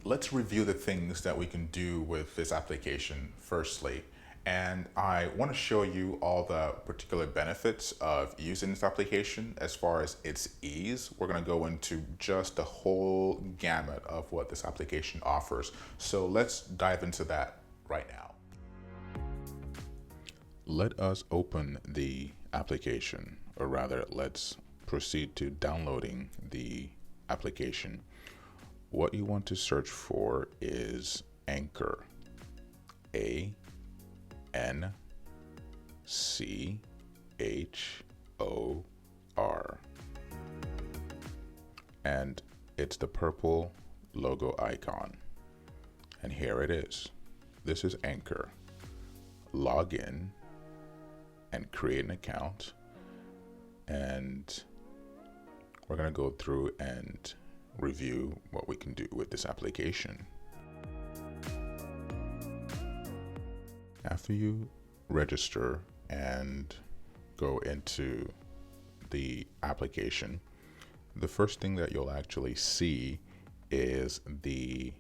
let's review the things that we can do with this application firstly. And I want to show you all the particular benefits of using this application as far as its ease. We're going to go into just the whole gamut of what this application offers. So let's dive into that right now. Let us open the application, or rather, let's proceed to downloading the application. What you want to search for is Anchor. ANCHOR. And it's the purple logo icon. And here it is. This is Anchor. Log in and create an account. And we're going to go through and review what we can do with this application. After you register and go into the application, the first thing that you'll actually see is the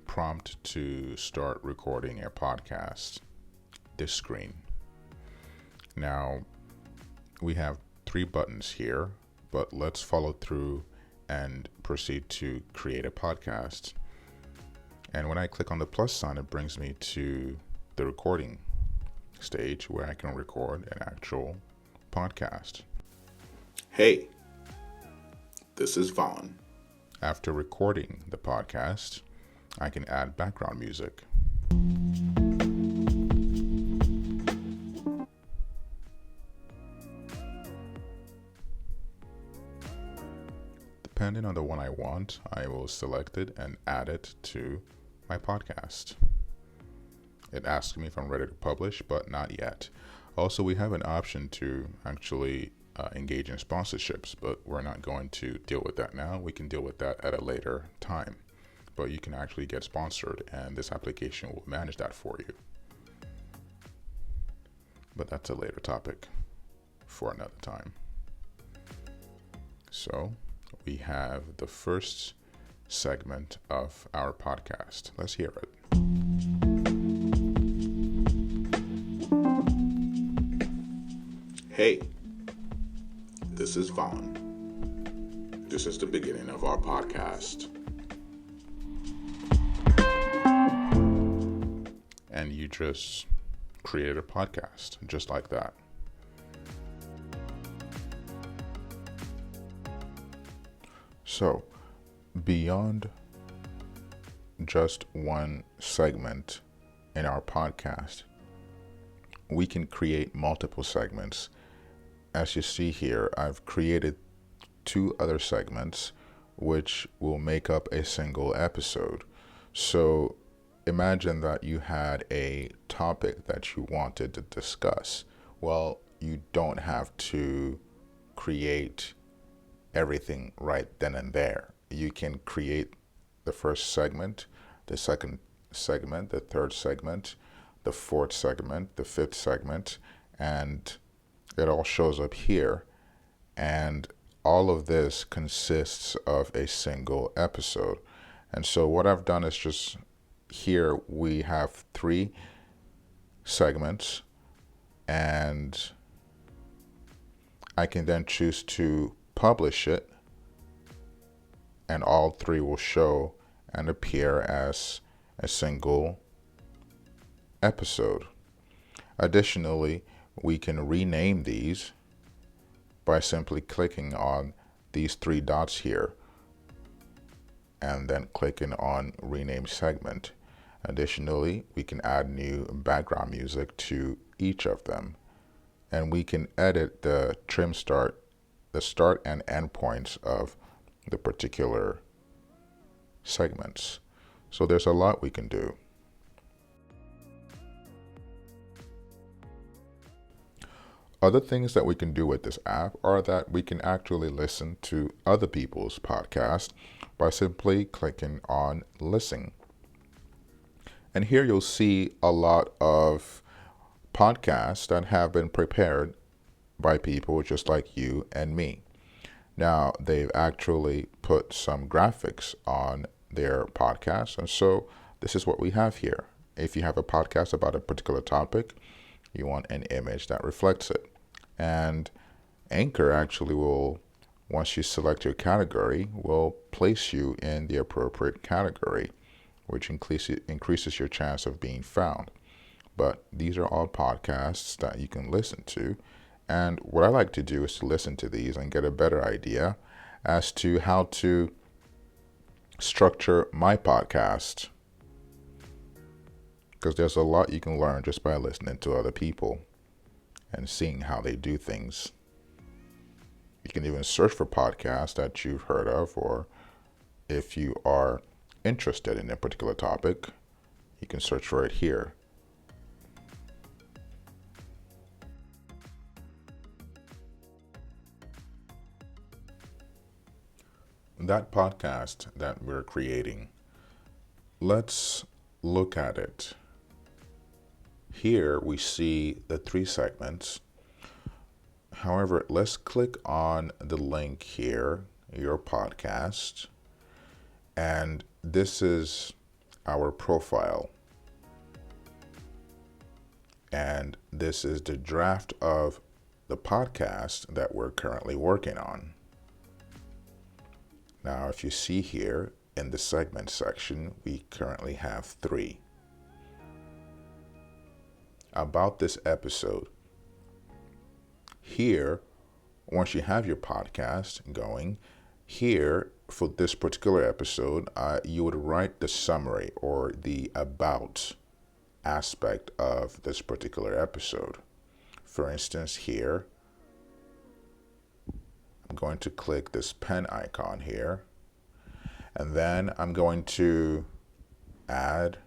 prompt to start recording a podcast, this screen. Now, we have 3 buttons here, but let's follow through and proceed to create a podcast. And when I click on the plus sign, it brings me to the recording stage where I can record an actual podcast. Hey, this is Vaughn. After recording the podcast, I can add background music. Depending on the one I want, I will select it and add it to my podcast. It asks me if I'm ready to publish, but not yet. Also, we have an option to actually engage in sponsorships, but we're not going to deal with that now. We can deal with that at a later time. But you can actually get sponsored, and this application will manage that for you. But that's a later topic for another time. So, we have the first segment of our podcast. Let's hear it. Hey, this is Vaughn. This is the beginning of our podcast. And you just created a podcast just like that. So, beyond just one segment in our podcast, we can create multiple segments. As you see here, I've created 2 other segments which will make up a single episode. So, imagine that you had a topic that you wanted to discuss. Well, you don't have to create everything right then and there. You can create the first segment, the second segment, the third segment, the fourth segment, the fifth segment, and it all shows up here. And all of this consists of a single episode. And so what I've done is just here we have 3 segments, and I can then choose to publish it, and all 3 will show and appear as a single episode. Additionally, we can rename these by simply clicking on these 3 dots here and then clicking on rename segment. Additionally, we can add new background music to each of them, and we can edit the start and end points of the particular segments. So there's a lot we can do. Other things that we can do with this app are that we can actually listen to other people's podcasts by simply clicking on listen. And here you'll see a lot of podcasts that have been prepared by people just like you and me. Now, they've actually put some graphics on their podcast. And so this is what we have here. If you have a podcast about a particular topic, you want an image that reflects it. And Anchor actually will, once you select your category, will place you in the appropriate category, which increases your chance of being found. But these are all podcasts that you can listen to. And what I like to do is to listen to these and get a better idea as to how to structure my podcast. Because there's a lot you can learn just by listening to other people and seeing how they do things. You can even search for podcasts that you've heard of, or if you are interested in a particular topic, you can search for it here. That podcast that we're creating, let's look at it. Here we see the 3 segments. However, let's click on the link here, your podcast, and this is our profile. And this is the draft of the podcast that we're currently working on. Now, if you see here in the segment section, we currently have 3. About this episode. Here, once you have your podcast going, here for this particular episode, you would write the summary or the about aspect of this particular episode. For instance, here, I'm going to click this pen icon here, and then I'm going to add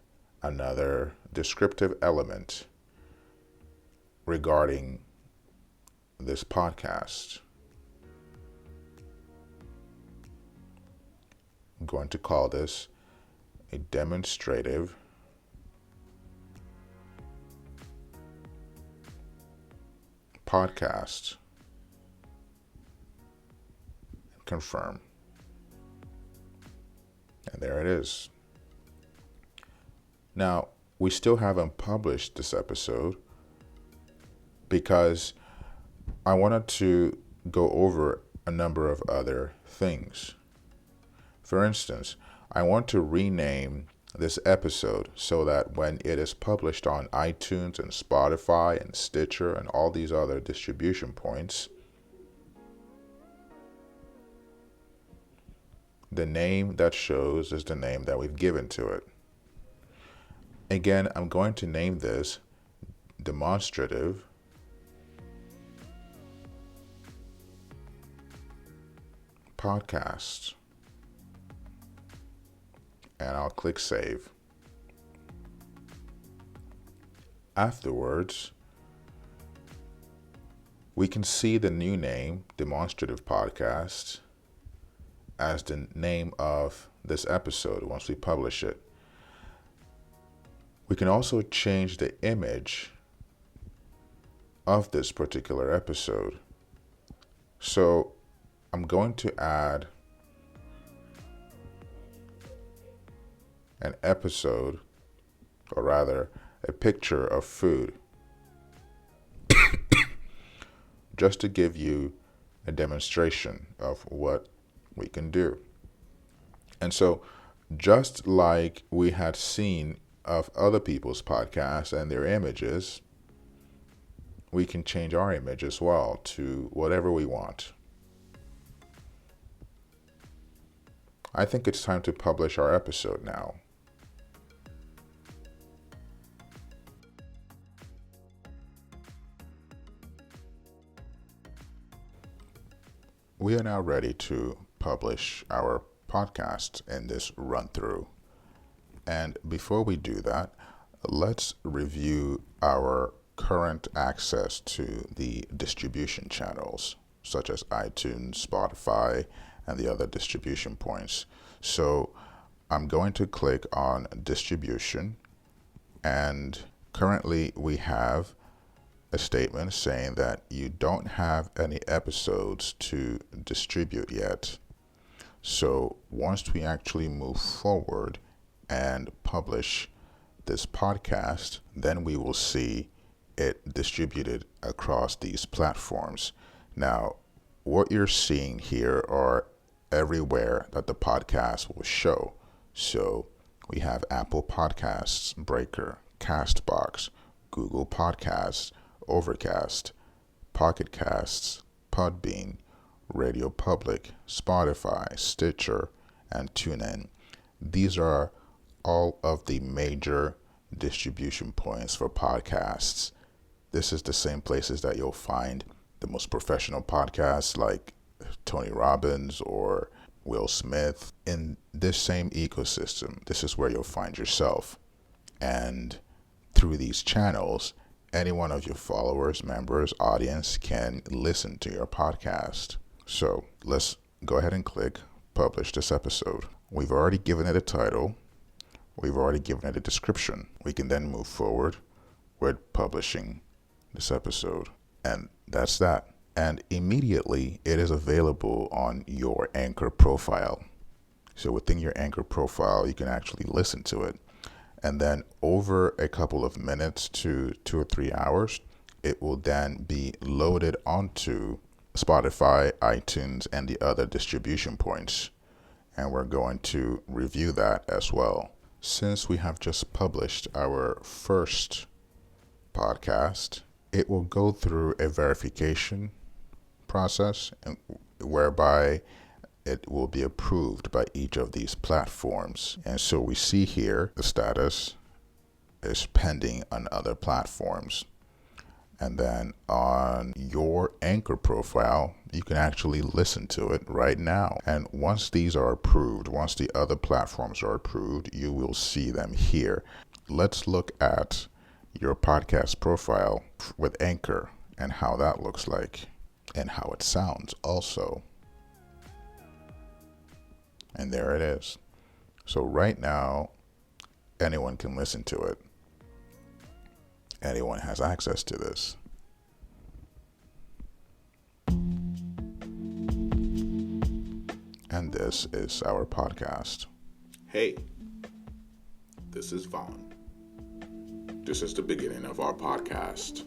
another descriptive element regarding this podcast. I'm going to call this a demonstrative podcast. Confirm. And there it is. Now, we still haven't published this episode because I wanted to go over a number of other things. For instance, I want to rename this episode so that when it is published on iTunes and Spotify and Stitcher and all these other distribution points, the name that shows is the name that we've given to it. Again, I'm going to name this demonstrative podcast. And I'll click save. Afterwards, we can see the new name, demonstrative podcast, as the name of this episode once we publish it. We can also change the image of this particular episode. So I'm going to add an episode, or rather a picture of food, just to give you a demonstration of what we can do. And so, just like we had seen of other people's podcasts and their images, we can change our image as well to whatever we want. I think it's time to publish our episode now. We are now ready to publish our podcast in this run through. And before we do that, let's review our current access to the distribution channels, such as iTunes, Spotify, and the other distribution points. So I'm going to click on distribution, and currently we have a statement saying that you don't have any episodes to distribute yet. So once we actually move forward and publish this podcast, then we will see it distributed across these platforms. Now, what you're seeing here are everywhere that the podcast will show. So we have Apple Podcasts, Breaker, Castbox, Google Podcasts, Overcast, Pocket Casts, Podbean, Radio Public, Spotify, Stitcher, and TuneIn. These are all of the major distribution points for podcasts. This is the same places that you'll find the most professional podcasts like Tony Robbins or Will Smith. In this same ecosystem, this is where you'll find yourself. And through these channels, any one of your followers, members, audience can listen to your podcast. So let's go ahead and click publish this episode. We've already given it a title. We've already given it a description. We can then move forward with publishing this episode. And that's that. And immediately it is available on your Anchor profile. So within your Anchor profile, you can actually listen to it. And then over a couple of minutes to 2 or 3 hours, it will then be loaded onto Spotify, iTunes, and the other distribution points. And we're going to review that as well. Since we have just published our first podcast, it will go through a verification process whereby it will be approved by each of these platforms. And so we see here the status is pending on other platforms. And then on your Anchor profile, you can actually listen to it right now. And once these are approved, once the other platforms are approved, you will see them here. Let's look at your podcast profile with Anchor and how that looks like and how it sounds also. And there it is. So right now, anyone can listen to it. Anyone has access to this. And this is our podcast. Hey, this is Vaughn. This is the beginning of our podcast.